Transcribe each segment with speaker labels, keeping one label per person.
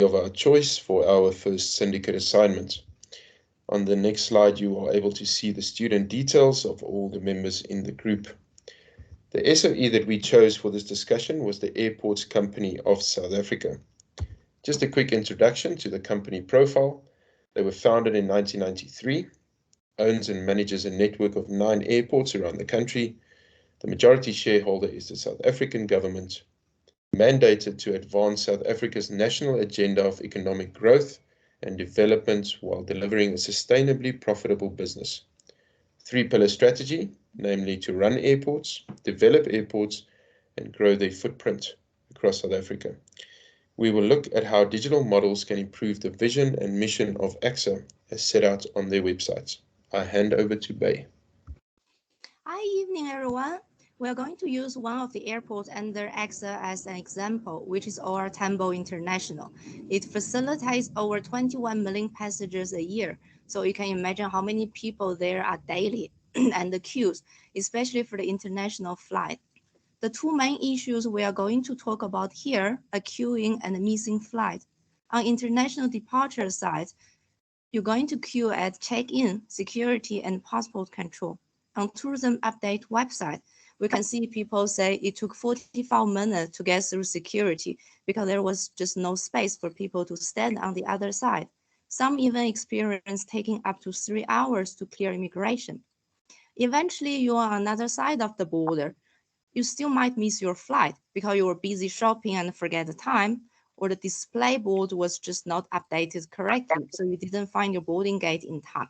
Speaker 1: of our choice for our first syndicate assignment. On the next slide, you are able to see the student details of all the members in the group. The SOE that we chose for this discussion was the Airports Company of South Africa. Just a quick introduction to the company profile. They were founded in 1993, owns and manages a network of 9 airports around the country. The majority shareholder is the South African government, mandated to advance South Africa's national agenda of economic growth and development while delivering a sustainably profitable business. Three-pillar strategy, namely to run airports, develop airports, and grow their footprint across South Africa. We will look at how digital models can improve the vision and mission of AXA as set out on their websites. I hand over to Bay.
Speaker 2: Hi, evening everyone. We are going to use one of the airports under AXA as an example, which is OR Tambo International. It facilitates over 21 million passengers a year, so you can imagine how many people there are daily and the queues, especially for the international flight. The two main issues we are going to talk about here are queuing and missing flight. On international departure side, you're going to queue at check-in, security, and passport control. On tourism update website, we can see people say it took 45 minutes to get through security because there was just no space for people to stand on the other side. Some even experience taking up to 3 hours to clear immigration. Eventually, you are on another side of the border. You still might miss your flight because you were busy shopping and forget the time, or the display board was just not updated correctly, so you didn't find your boarding gate in time.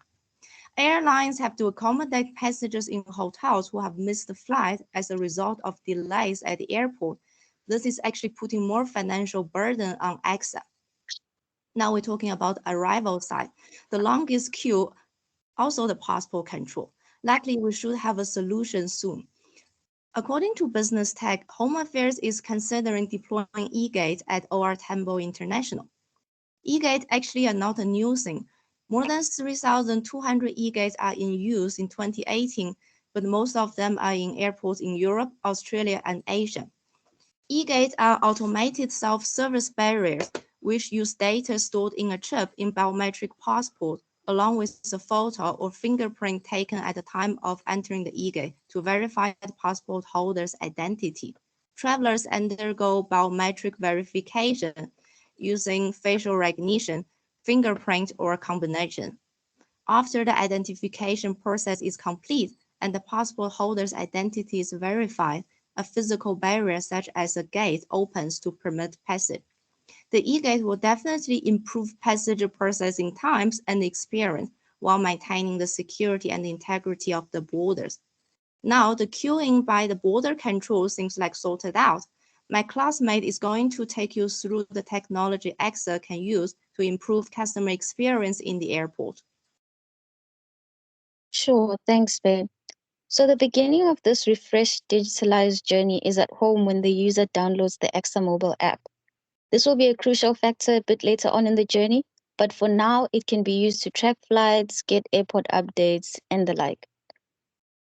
Speaker 2: Airlines have to accommodate passengers in hotels who have missed the flight as a result of delays at the airport. This is actually putting more financial burden on AXA. Now we're talking about arrival side. The longest queue, also the passport control. Likely we should have a solution soon. According to Business Tech, Home Affairs is considering deploying eGate at OR Tambo International. eGate actually are not a new thing. More than 3,200 eGates are in use in 2018, but most of them are in airports in Europe, Australia, and Asia. eGates are automated self-service barriers which use data stored in a chip in biometric passport along with a photo or fingerprint taken at the time of entering the eGate to verify the passport holder's identity. Travelers undergo biometric verification using facial recognition, fingerprint, or a combination. After the identification process is complete and the passport holder's identity is verified, a physical barrier such as a gate opens to permit passage. The eGate will definitely improve passenger processing times and experience while maintaining the security and integrity of the borders. Now, the queuing by the border control seems like sorted out. My classmate is going to take you through the technology AXA can use to improve customer experience in the airport.
Speaker 3: Sure, thanks, babe. So the beginning of this refreshed digitalized journey is at home when the user downloads the AXA mobile app. This will be a crucial factor a bit later on in the journey, but for now, it can be used to track flights, get airport updates, and the like.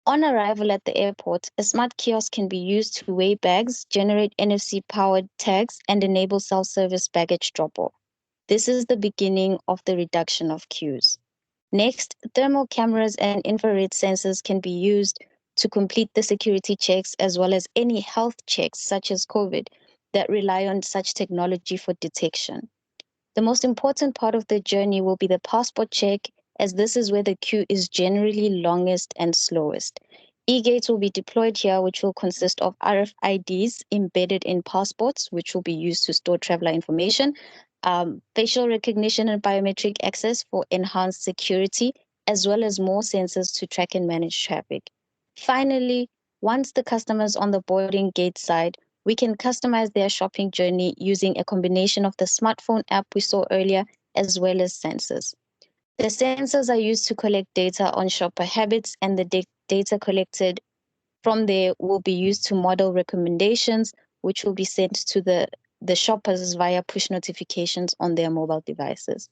Speaker 3: On arrival at the airport, a smart kiosk can be used to weigh bags, generate NFC-powered tags, and enable self-service baggage drop-off. This is the beginning of the reduction of queues. Next, thermal cameras and infrared sensors can be used to complete the security checks as well as any health checks such as COVID that rely on such technology for detection. The most important part of the journey will be the passport check, as this is where the queue is generally longest and slowest. E-gates will be deployed here, which will consist of RFIDs embedded in passports, which will be used to store traveler information, facial recognition and biometric access for enhanced security, as well as more sensors to track and manage traffic. Finally, once the customer is on the boarding gate side, we can customize their shopping journey using a combination of the smartphone app we saw earlier, as well as sensors. The sensors are used to collect data on shopper habits, and the data collected from there will be used to model recommendations, which will be sent to the shoppers via push notifications on their mobile devices.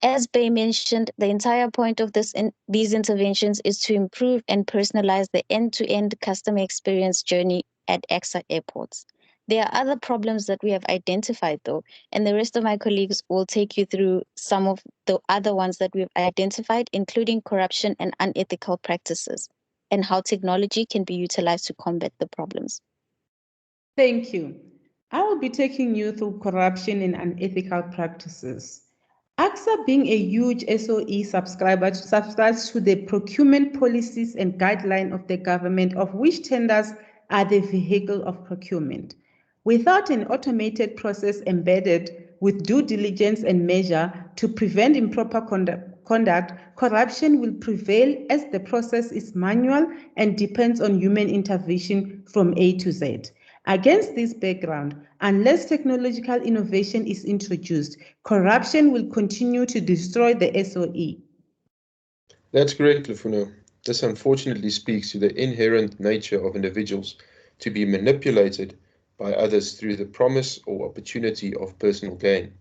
Speaker 3: As Bay mentioned, the entire point of these interventions is to improve and personalize the end-to-end customer experience journey at AXA airports. There are other problems that we have identified, though, and the rest of my colleagues will take you through some of the other ones that we've identified, including corruption and unethical practices, and how technology can be utilized to combat the problems.
Speaker 4: Thank you. I will be taking you through corruption and unethical practices. AXA, being a huge SOE subscriber, subscribes to the procurement policies and guidelines of the government, of which tenders are the vehicle of procurement. Without an automated process embedded with due diligence and measure to prevent improper conduct, corruption will prevail, as the process is manual and depends on human intervention from A to Z. Against this background, unless technological innovation is introduced, corruption will continue to destroy the SOE.
Speaker 1: That's correct, Lufuno. This unfortunately speaks to the inherent nature of individuals to be manipulated by others through the promise or opportunity of personal gain.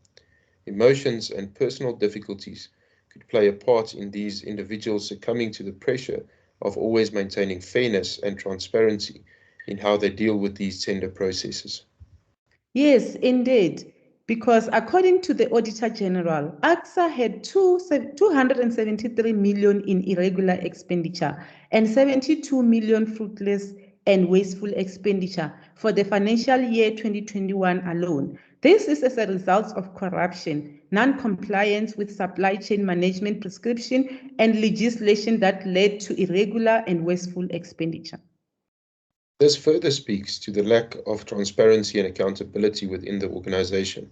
Speaker 1: Emotions and personal difficulties could play a part in these individuals succumbing to the pressure of always maintaining fairness and transparency in how they deal with these tender processes.
Speaker 4: Yes, indeed, because according to the Auditor General, AXA had 273 million in irregular expenditure and 72 million fruitless and wasteful expenditure for the financial year 2021 alone. This is as a result of corruption, non-compliance with supply chain management prescription, and legislation that led to irregular and wasteful expenditure.
Speaker 1: This further speaks to the lack of transparency and accountability within the organization.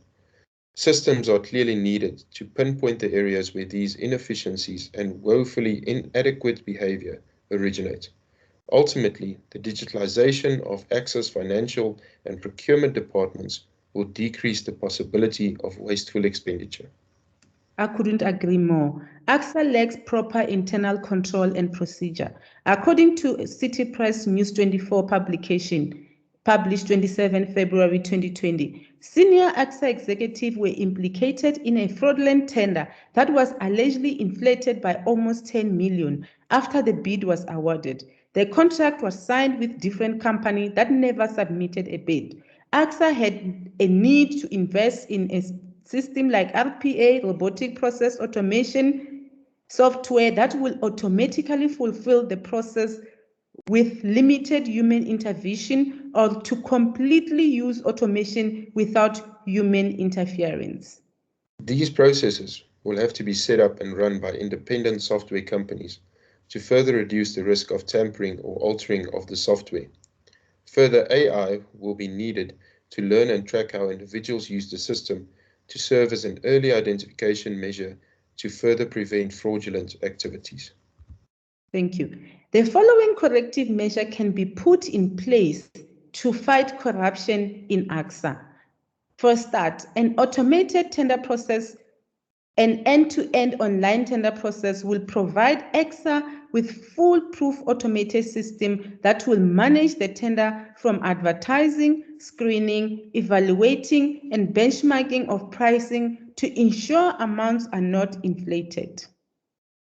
Speaker 1: Systems are clearly needed to pinpoint the areas where these inefficiencies and woefully inadequate behavior originate. Ultimately, the digitalization of AXA's financial and procurement departments will decrease the possibility of wasteful expenditure.
Speaker 4: I couldn't agree more. AXA lacks proper internal control and procedure. According to City Press News 24 publication, published 27 February 2020, senior AXA executives were implicated in a fraudulent tender that was allegedly inflated by almost 10 million after the bid was awarded. The contract was signed with different companies that never submitted a bid. AXA had a need to invest in a system like RPA, robotic process automation software that will automatically fulfill the process with limited human intervention, or to completely use automation without human interference.
Speaker 1: These processes will have to be set up and run by independent software companies to further reduce the risk of tampering or altering of the software. Further, AI will be needed to learn and track how individuals use the system to serve as an early identification measure to further prevent fraudulent activities.
Speaker 4: Thank you. The following corrective measure can be put in place to fight corruption in AXA. For start, an automated tender process, an end-to-end online tender process will provide AXA with foolproof automated system that will manage the tender from advertising, screening, evaluating, and benchmarking of pricing to ensure amounts are not inflated.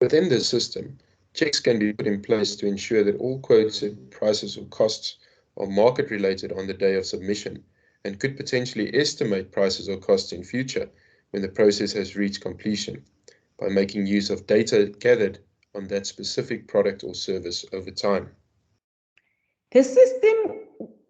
Speaker 1: Within this system, checks can be put in place to ensure that all quoted prices or costs are market related on the day of submission and could potentially estimate prices or costs in future when the process has reached completion by making use of data gathered on that specific product or service over time.
Speaker 4: The system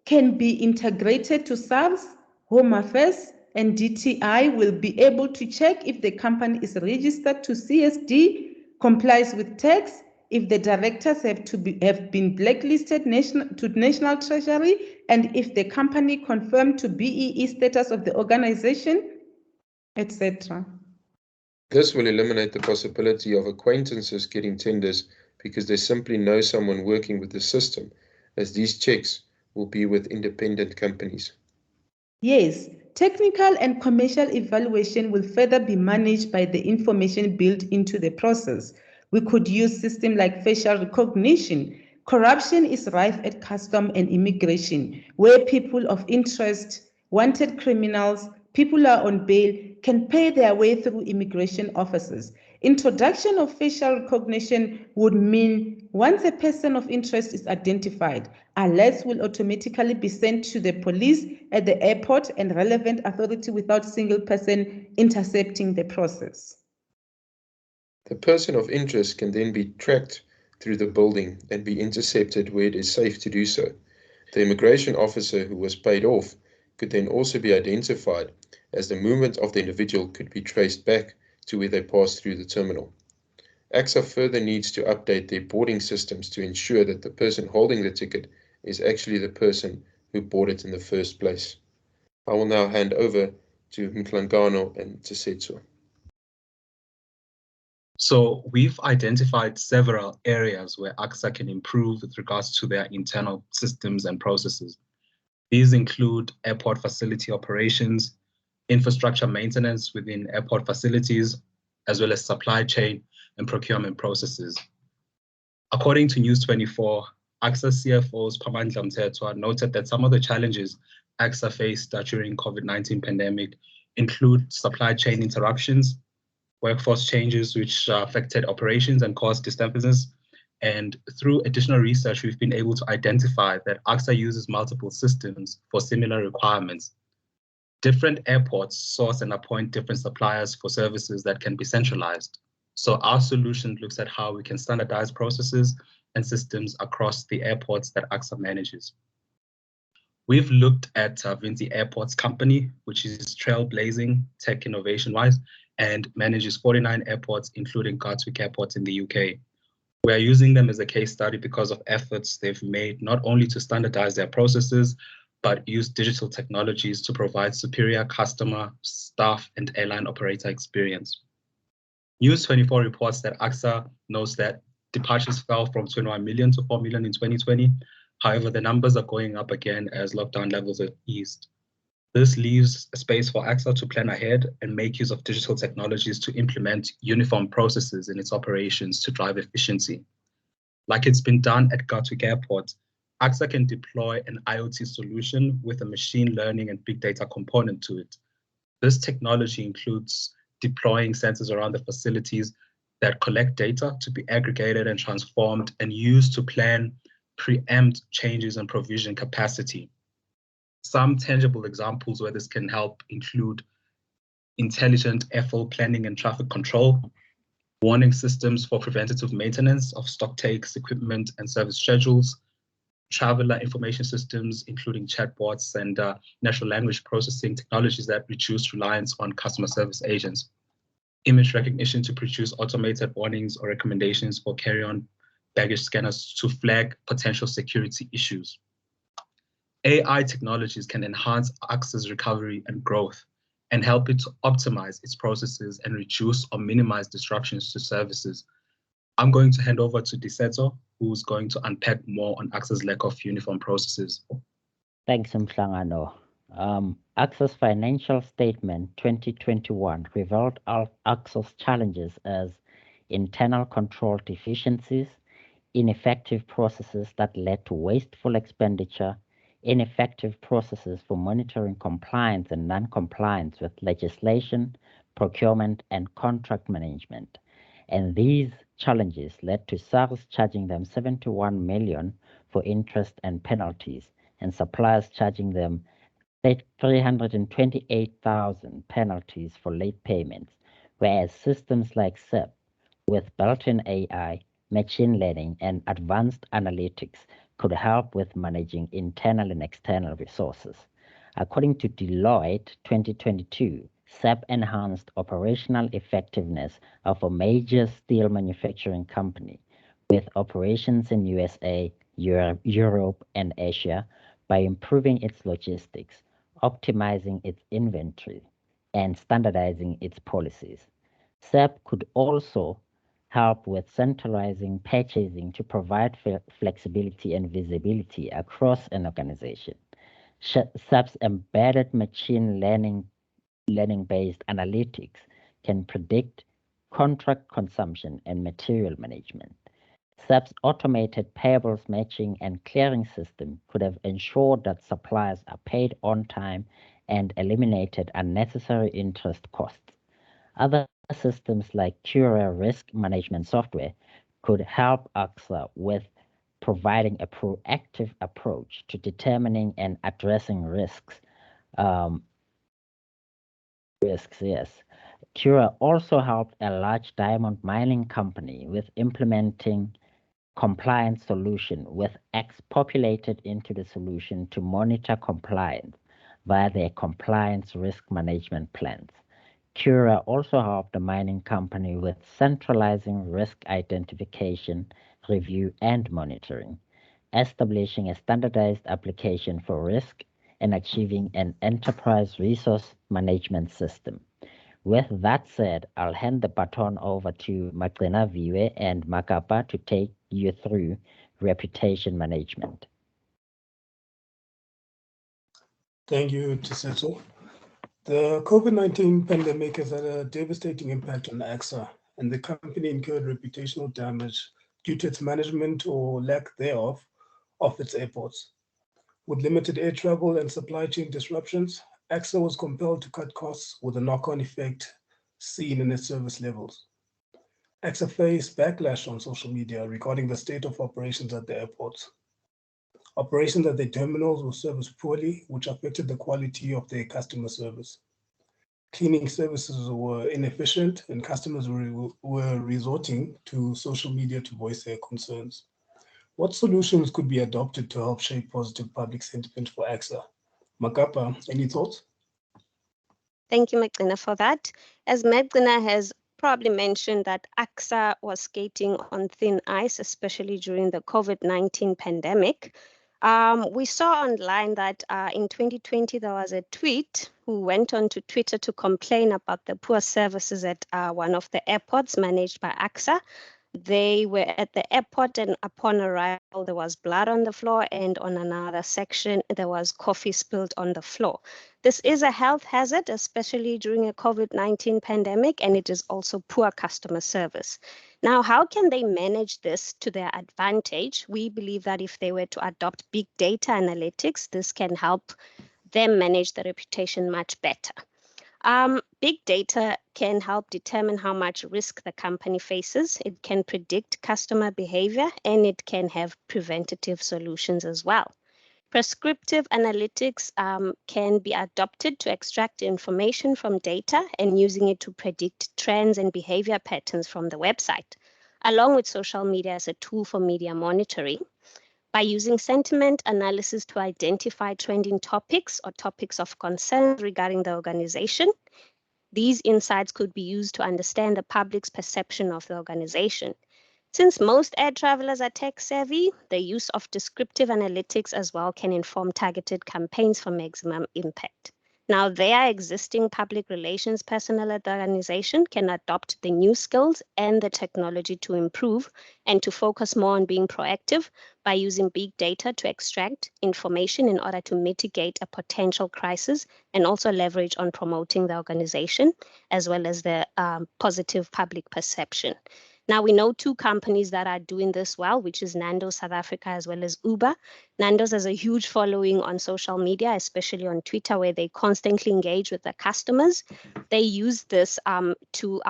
Speaker 4: can be integrated to SARS, Home Affairs, and DTI will be able to check if the company is registered to CSD, complies with tax, if the directors have been blacklisted to National Treasury, and if the company confirmed to BEE status of the organization, etc.
Speaker 1: This will eliminate the possibility of acquaintances getting tenders because they simply know someone working with the system, as these checks will be with independent companies.
Speaker 4: Yes, technical and commercial evaluation will further be managed by the information built into the process. We could use systems like facial recognition. Corruption is rife at custom and immigration, where people of interest, wanted criminals, people are on bail, can pay their way through immigration officers. Introduction of facial recognition would mean once a person of interest is identified, alerts will automatically be sent to the police at the airport and relevant authority without single person intercepting the process.
Speaker 1: The person of interest can then be tracked through the building and be intercepted where it is safe to do so. The immigration officer who was paid off could then also be identified, as the movement of the individual could be traced back to where they passed through the terminal. AXA further needs to update their boarding systems to ensure that the person holding the ticket is actually the person who bought it in the first place. I will now hand over to Mhlangano and Tsesetso.
Speaker 5: So we've identified several areas where AXA can improve with regards to their internal systems and processes. These include airport facility operations, infrastructure maintenance within airport facilities, as well as supply chain and procurement processes. According to News 24, AXA CFO's Pamandla Mthethwa noted that some of the challenges AXA faced during COVID-19 pandemic include supply chain interruptions, workforce changes which affected operations and caused disturbances. And through additional research, we've been able to identify that AXA uses multiple systems for similar requirements. Different airports source and appoint different suppliers for services that can be centralized. So our solution looks at how we can standardize processes and systems across the airports that AXA manages. We've looked at Vinci Airports Company, which is trailblazing tech innovation-wise and manages 49 airports, including Gatwick Airport in the UK. We are using them as a case study because of efforts they've made not only to standardize their processes, but use digital technologies to provide superior customer, staff, and airline operator experience. News 24 reports that AXA knows that departures fell from 21 million to 4 million in 2020. However, the numbers are going up again as lockdown levels are eased. This leaves a space for AXA to plan ahead and make use of digital technologies to implement uniform processes in its operations to drive efficiency. Like it's been done at Gatwick Airport, AXA can deploy an IoT solution with a machine learning and big data component to it. This technology includes deploying sensors around the facilities that collect data to be aggregated and transformed and used to plan, preempt changes and provision capacity. Some tangible examples where this can help include intelligent airflow planning and traffic control, warning systems for preventative maintenance of stock takes, equipment, and service schedules, traveler information systems, including chatbots and natural language processing technologies that reduce reliance on customer service agents, image recognition to produce automated warnings or recommendations for carry-on baggage scanners to flag potential security issues. AI technologies can enhance AXA's recovery and growth and help it to optimize its processes and reduce or minimize disruptions to services. I'm going to hand over to Tsesetso, who's going to unpack more on AXA's lack of uniform processes.
Speaker 6: Thanks, Mhlangano. AXA's financial statement 2021 revealed AXA's challenges as internal control deficiencies, ineffective processes that led to wasteful expenditure, ineffective processes for monitoring compliance and non-compliance with legislation, procurement, and contract management. And these challenges led to SARS charging them 71 million for interest and penalties, and suppliers charging them 328,000 penalties for late payments, whereas systems like SEP, with built-in AI, machine learning, and advanced analytics could help with managing internal and external resources. According to Deloitte 2022, SEP enhanced operational effectiveness of a major steel manufacturing company with operations in USA, Europe, and Asia by improving its logistics, optimizing its inventory, and standardizing its policies. SEP could also help with centralizing purchasing to provide flexibility and visibility across an organization. SEP's embedded machine learning-based analytics can predict contract consumption and material management. SEP's automated payables matching and clearing system could have ensured that suppliers are paid on time and eliminated unnecessary interest costs. Other Systems like Cura risk management software could help AXA with providing a proactive approach to determining and addressing risks. Yes. Cura also helped a large diamond mining company with implementing compliance solution with X populated into the solution to monitor compliance via their compliance risk management plans. Cura also helped the mining company with centralizing risk identification, review, and monitoring, establishing a standardized application for risk, and achieving an enterprise resource management system. With that said, I'll hand the baton over to Magdalena Viwe and Makapa to take you through reputation management.
Speaker 7: Thank you, Tisetso. The COVID-19 pandemic has had a devastating impact on AXA, and the company incurred reputational damage due to its management or lack thereof of its airports. With limited air travel and supply chain disruptions, AXA was compelled to cut costs with a knock-on effect seen in its service levels. AXA faced backlash on social media regarding the state of operations at the airports. Operations at their terminals were serviced poorly, which affected the quality of their customer service. Cleaning services were inefficient, and customers were resorting to social media to voice their concerns. What solutions could be adopted to help shape positive public sentiment for AXA? Makapa, any thoughts?
Speaker 8: Thank you, Magdalena, for that. As Magdalena has probably mentioned, that AXA was skating on thin ice, especially during the COVID-19 pandemic. We saw online that in 2020, there was a tweet who went on to Twitter to complain about the poor services at one of the airports managed by AXA. They were at the airport, and upon arrival, there was blood on the floor, and on another section, there was coffee spilled on the floor. This is a health hazard, especially during a COVID-19 pandemic, and it is also poor customer service. Now, how can they manage this to their advantage? We believe that if they were to adopt big data analytics, this can help them manage the reputation much better. Big data can help determine how much risk the company faces. It can predict customer behavior, and it can have preventative solutions as well. Prescriptive analytics can be adopted to extract information from data and using it to predict trends and behavior patterns from the website, along with social media as a tool for media monitoring. By using sentiment analysis to identify trending topics or topics of concern regarding the organization, these insights could be used to understand the public's perception of the organization. Since most air travelers are tech savvy, the use of descriptive analytics as well can inform targeted campaigns for maximum impact. Now, their existing public relations personnel at the organization can adopt the new skills and the technology to improve and to focus more on being proactive by using big data to extract information in order to mitigate a potential crisis and also leverage on promoting the organization as well as the positive public perception. Now, we know two companies that are doing this well, which is Nando's South Africa as well as Uber. Nando's has a huge following on social media, especially on Twitter, where they constantly engage with their customers. They use this to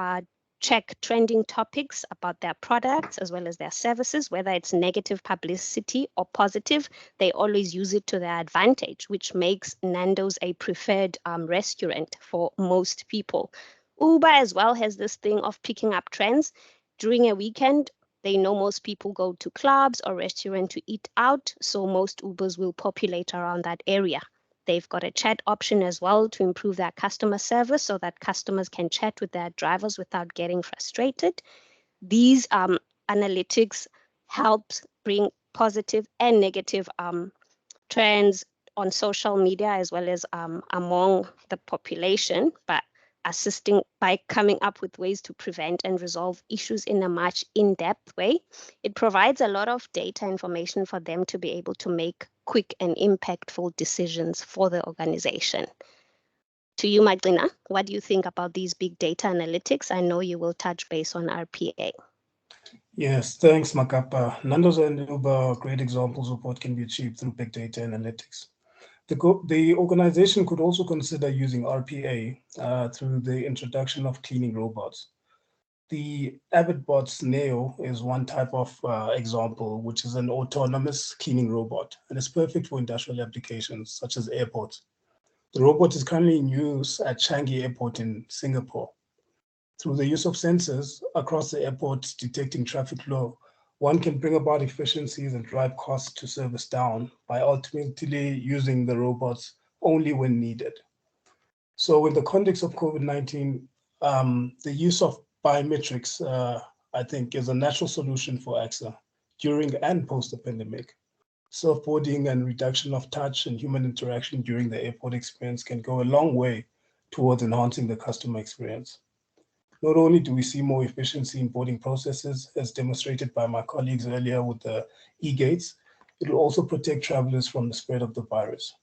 Speaker 8: check trending topics about their products as well as their services, whether it's negative publicity or positive. They always use it to their advantage, which makes Nando's a preferred restaurant for most people. Uber as well has this thing of picking up trends. During a weekend, they know most people go to clubs or restaurants to eat out, so most Ubers will populate around that area. They've got a chat option as well to improve their customer service so that customers can chat with their drivers without getting frustrated. These analytics help bring positive and negative trends on social media as well as among the population, but assisting by coming up with ways to prevent and resolve issues in a much in-depth way. It provides a lot of data information for them to be able to make quick and impactful decisions for the organization. To you, Magdalena, what do you think about these big data analytics? I know you will touch base on RPA.
Speaker 7: Yes, thanks, Makapa. Nando's and Uber are great examples of what can be achieved through big data analytics. The organization could also consider using RPA through the introduction of cleaning robots. The AbbotBot's Neo is one type of example, which is an autonomous cleaning robot, and it's perfect for industrial applications such as airports. The robot is currently in use at Changi Airport in Singapore. Through the use of sensors across the airport detecting traffic flow, one can bring about efficiencies and drive costs to service down by ultimately using the robots only when needed. So in the context of COVID-19, the use of biometrics, I think, is a natural solution for AXA during and post the pandemic. Surfboarding and reduction of touch and human interaction during the airport experience can go a long way towards enhancing the customer experience. Not only do we see more efficiency in boarding processes, as demonstrated by my colleagues earlier with the e-gates, it will also protect travelers from the spread of the virus.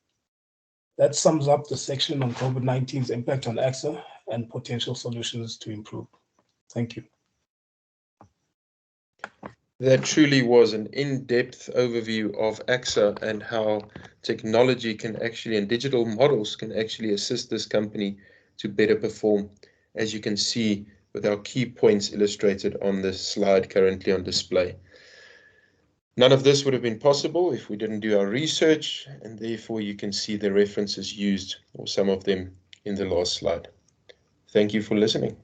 Speaker 7: That sums up the section on COVID-19's impact on AXA and potential solutions to improve. Thank you.
Speaker 1: That truly was an in-depth overview of AXA and how technology can actually, and digital models can actually assist this company to better perform, as you can see with our key points illustrated on this slide currently on display. None of this would have been possible if we didn't do our research, and therefore you can see the references used, or some of them, in the last slide. Thank you for listening.